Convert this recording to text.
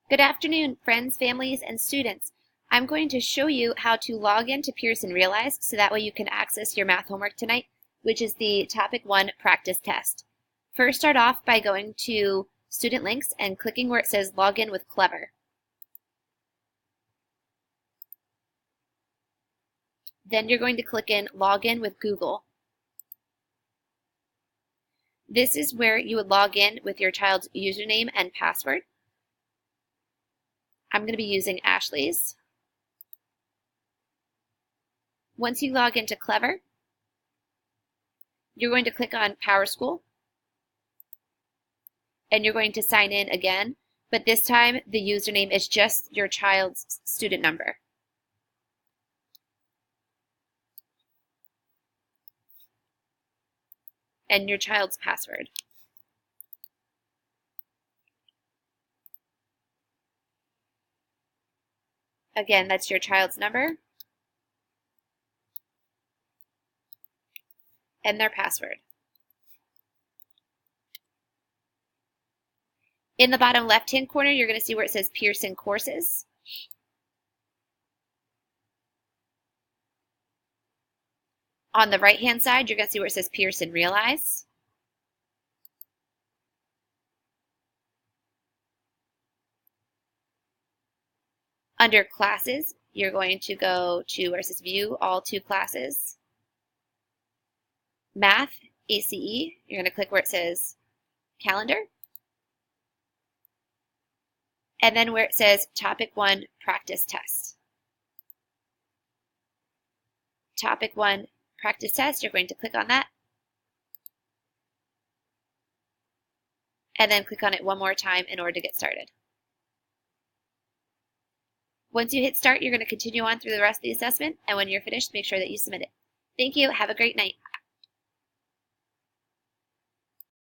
Good afternoon, friends, families, and students. I'm going to show you how to log into Pearson Realize so that way you can access your math homework tonight, which is the Topic 1 practice test. First, start off by going to Student Links and clicking where it says Login with Clever. Then you're going to click in Login with Google. This is where you would log in with your child's username and password. I'm going to be using Ashley's. Once you log into Clever, you're going to click on PowerSchool, and you're going to sign in again, but this time the username is just your child's student number. And your child's password. Again, that's your child's number and their password. In the bottom left-hand corner, you're going to see where it says Pearson Courses. On the right-hand side, you're going to see where it says Pearson Realize. Under Classes, you're going to go to where it says View All 2 Classes. Math, ACE, you're going to click where it says Calendar. And then where it says Topic 1 Practice Test. Topic 1 Practice Test, you're going to click on that. And then click on it one more time in order to get started. Once you hit start, you're going to continue on through the rest of the assessment, and when you're finished, make sure that you submit it. Thank you. Have a great night.